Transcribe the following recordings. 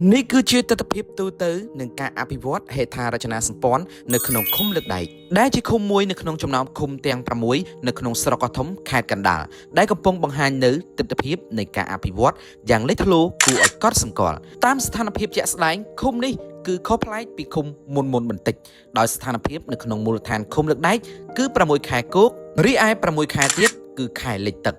នេះគឺជាទស្សនវិជ្ជាទូទៅនឹងការអភិវឌ្ឍហេដ្ឋារចនាសម្ព័ន្ធនៅក្នុងឃុំលើកដែកដែលជាឃុំមួយនៅក្នុងចំណោមឃុំទាំង6នៅក្នុងស្រុកកោះធំខេត្តកណ្ដាលដែលកំពុងបង្ហាញនៅទស្សនវិជ្ជានៃការអភិវឌ្ឍយ៉ាងលេចធ្លោគួរឲ្យកត់សម្គាល់តាមស្ថានភាពជាក់ស្ដែងឃុំនេះគឺខុសប្លែកពីឃុំមុនបន្តិចដោយស្ថានភាពនៅក្នុងមូលដ្ឋានឃុំលើកដែកគឺ6ខែគោករីឯ6ខែទៀតគឺខែលិចទឹក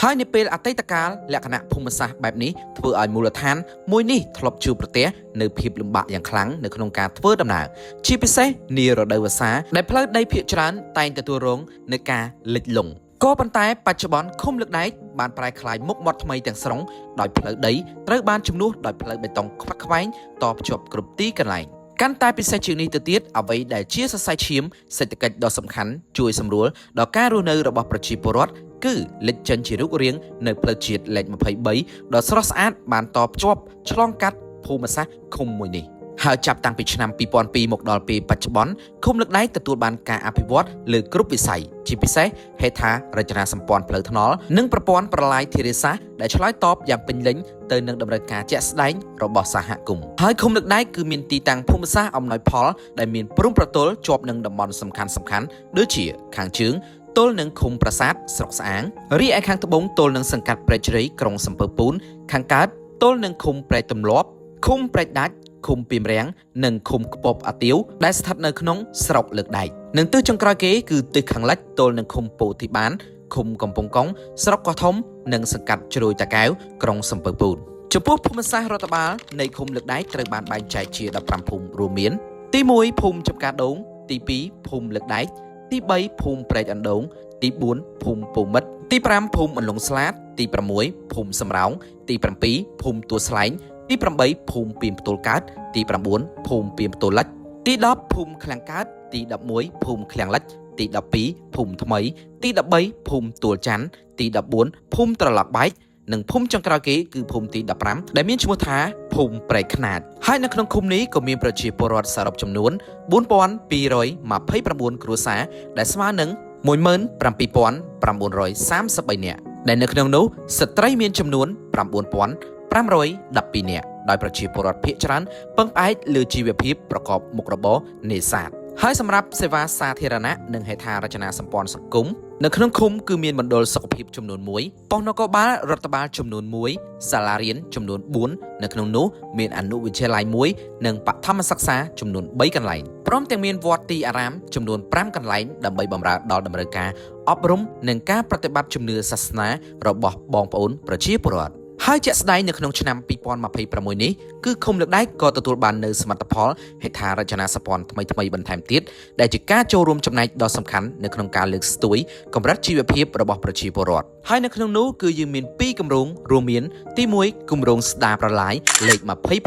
ហើយនៅពេលអតីតកាលលក្ខណៈភូមិសាស្ត្របែបនេះធ្វើឲ្យមូលដ្ឋានមួយនេះធ្លាប់ជួបប្រទះនៅភាពលំបាកយ៉ាងខ្លាំងនៅក្នុងការធ្វើដំណើរជាពិសេសនារដូវវស្សាដែលផ្លូវដីភាគច្រើនតែងទទួលរងនឹងការលិចលង់ក៏ប៉ុន្តែបច្ចុប្បន្នឃុំលើកដែកបានប្រែក្លាយមុខមាត់ថ្មីទាំងស្រុងដោយផ្លូវដីត្រូវបានជំនួសដោយផ្លូវបេតុងខ្វាត់ខ្វែងតភ្ជាប់គ្រប់ទីកន្លែងកាន់តែពិសេសជាងនេះទៅទៀតអ្វីដែលជាសរសៃឈាមសេដ្ឋកិច្ចដ៏សំខាន់ជួយសម្រួលដល់ការរស់នៅរបស់ប្រជាពលរដ្ឋគឺលេចចេញជារូបរាងនៅផ្លូវជាតិលេខ23ដ៏ស្រស់ស្អាតបានតភ្ជាប់ឆ្លងកាត់ភូមិសាស្ត្រឃុំមួយនេះហើយចាប់តាំងពីឆ្នាំ2002មកដល់ពេលបច្ចុប្បន្នឃុំលើកដែកទទួលបានការអភិវឌ្ឍលើគ្រប់វិស័យជាពិសេសហេដ្ឋារចនាសម្ព័ន្ធផ្លូវថ្នល់និងប្រព័ន្ធប្រឡាយធារាសាស្ត្រដែលឆ្លើយតបយ៉ាងពេញលេញទៅនឹងតម្រូវការជាក់ស្ដែងរបស់សហគមន៍ហើយឃុំលើកដែកគឺមានទីតាំងភូមិសាស្ត្រអំណោយផលដែលមានព្រំប្រទល់ជាប់នឹងតំបន់សំខាន់ដូចជាខាងជើងទល់នឹងឃុំប្រាសាទស្រុកស្អាងរីឯខាងត្បូងទល់នឹងសង្កាត់ព្រែកជ្រៃក្រុងសំពើពូនខាងកើតទល់នឹងឃុំព្រែកទម្លាប់ឃុំព្រែកដាច់ឃុំពីមរាំងនិងឃុំក្ពប់អាទាវដែលស្ថិតនៅក្នុងស្រុកលើកដែកនិងទិសចុងក្រោយគេគឺទិសខាងលិចទល់នឹងឃុំពោធិបានឃុំកំពង់កុងស្រុកកោះធំនិងសង្កាត់ជ្រោយតាកែវក្រុងសំពើពូនចំពោះភូមិសាស្ត្ររដ្ឋបាលនៃឃុំលើកដែកត្រូវបានបែងចែកជា15ភូមិរួមមានទី1ភូមិចំការដូងទី2ភូមិលើកដែកទី3ភូមិព្រែកអណ្ដូងទី4ភូមិពូមិតទី5ភូមិអន្លង់ស្លាតទី6ភូមិសំរោងទី7ភូមិទួលស្លែងទី8ភូមិពីមផ្ទល់កើតទី9ភូមិពីមផ្ទល់លិចទី10ភូមិឃ្លាំងកើតទី11ភូមិឃ្លាំងលិចទី12ភូមិថ្មីទី13ភូមិទួលច័ន្ទទី14ភូមិត្រឡប់បែកនិងភូមិចុងក្រោយគេគឺភូមិទី15ដែលមានឈ្មោះថាភូមិព្រែកខ្នាតហើយនៅក្នុងឃុំនេះក៏មានប្រជាពលរដ្ឋសរុបចំនួន4229គ្រួសារដែលស្មើនឹង17933នាក់ដែលនៅក្នុងនោះស្ត្រីមានចំនួន9512នាក់ដោយប្រជាពលរដ្ឋភាគច្រើនពឹងផ្អែកលើជីវភាពប្រកបមុខរបរនេសាទហើយសម្រាប់សេវាសាធារណៈនិងហេដ្ឋារចនាសម្ព័ន្ធសង្គមនៅក្នុងឃុំគឺមានមណ្ឌលសុខភាពចំនួន1ប៉ុស្តិ៍នគរបាលរដ្ឋបាលចំនួន1សាលារៀនចំនួន4នៅក្នុងនោះមានអនុវិទ្យាល័យ1និងបឋមសិក្សាចំនួន3កន្លែងព្រមទាំងមានវត្តទីអារាមចំនួន5កន្លែងដើម្បីបម្រើដល់តម្រូវការអប់រំនិងការប្រតិបត្តិជំនឿសាសនារបស់បងប្អូនប្រជាពលរដ្ឋហើយជាក់ស្ដែងនៅក្នុងឆ្នាំ2026នេះគឺឃុំលើកដែកក៏ទទួលបាននូវសមិទ្ធផលហេដ្ឋារចនាសម្ព័ន្ធថ្មីបន្ថែមទៀតដែលជាការចូលរួមចំណែកដ៏សំខាន់នៅក្នុងការលើកស្ទួយកម្រិតជីវភាពរបស់ប្រជាពលរដ្ឋហើយនៅក្នុងនោះគឺយើងមាន2គម្រោងរួមមានទី1គម្រោងស្ដារប្រឡាយលេខ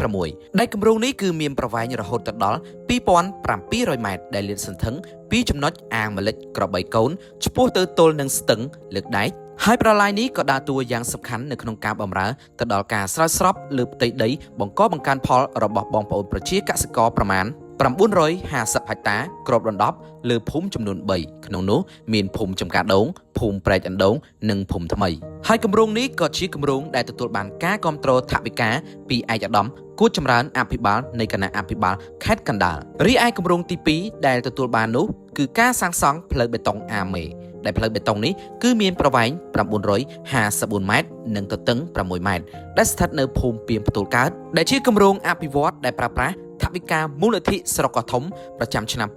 26ដែលគម្រោងនេះគឺមានប្រវែងរហូតដល់2700ម៉ែត្រដែលលាតសន្ធឹងពីចំណុចអាងម្លិចក្របីកូនឆ្ពោះទៅទល់នឹងស្ទឹងលើកដែកហើយប្រឡាយនេះក៏ដើរតួយ៉ាងសំខាន់នៅក្នុងការបម្រើទៅដល់ការស្រោចស្រពលើផ្ទៃដីបង្កបង្កើនផលរបស់បងប្អូនប្រជាកសិករប្រមាណ950ហិកតាគ្របដណ្ដប់លើភូមិចំនួន3ក្នុងនោះមានភូមិចំការដូងភូមិព្រែកអណ្ដូងនិងភូមិថ្មីហើយគម្រោងនេះក៏ជាគម្រោងដែលទទួលបានការគាំទ្រថវិកាពីឯកឧត្តមគួចចម្រើនអភិបាលនៃគណៈអភិបាលខេត្តកណ្ដាលរីឯគម្រោងទី2ដែលទទួលបាននោះគឺការសាងសង់ផ្លូវបេតុងអាមេដែលផ្លូវបេតុងនេះគឺមានប្រវែង954ម៉ែត្រនិងទទឹង6ម៉ែត្រដែលស្ថិតនៅភូមិពីមផ្ទល់កើតដែលជាគម្រោងអភិវឌ្ឍដែលប្រើប្រាស់ថវិកាមូលនិធិស្រុកកោះធំប្រចាំឆ្នាំ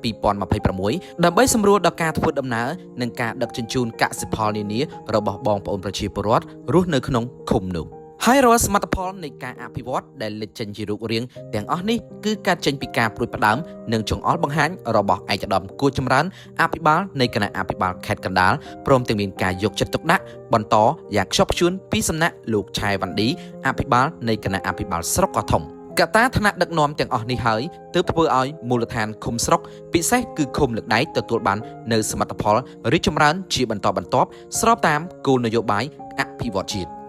2026ដើម្បីសម្រួលដល់ការធ្វើដំណើរនិងការដឹកជញ្ជូនកសិផលនានារបស់បងប្អូនប្រជាពលរដ្ឋរស់នៅក្នុងឃុំនោះហើយរាល់សមិទ្ធផលនៃការអភិវឌ្ឍដែលលេចចេញជារូបរាងទាំងអស់នេះគឺកើតចេញពីការព្រួយផ្ដើមនិងចង្អុលបង្ហាញរបស់ឯកឧត្តមគួចចម្រើនអភិបាលនៃគណៈអភិបាលខេត្តកណ្ដាលព្រមទាំងមានការយកចិត្តទុកដាក់បន្តយ៉ាងខ្ជាប់ខ្ជួនពីសំណាក់លោកឆែវ៉ាន់ឌីអភិបាលនៃគណៈអភិបាលស្រុកកោះធំកត្តាថ្នាក់ដឹកនាំទាំងអស់នេះហើយទើបធ្វើឲ្យមូលដ្ឋានឃុំស្រុកពិសេសគឺឃុំលើកដែកទទួលបាននូវសមិទ្ធផលរីកចម្រើនជាបន្តបន្ទាប់ស្របតាមគោលនយោបាយអភិវឌ្ឍជាតិ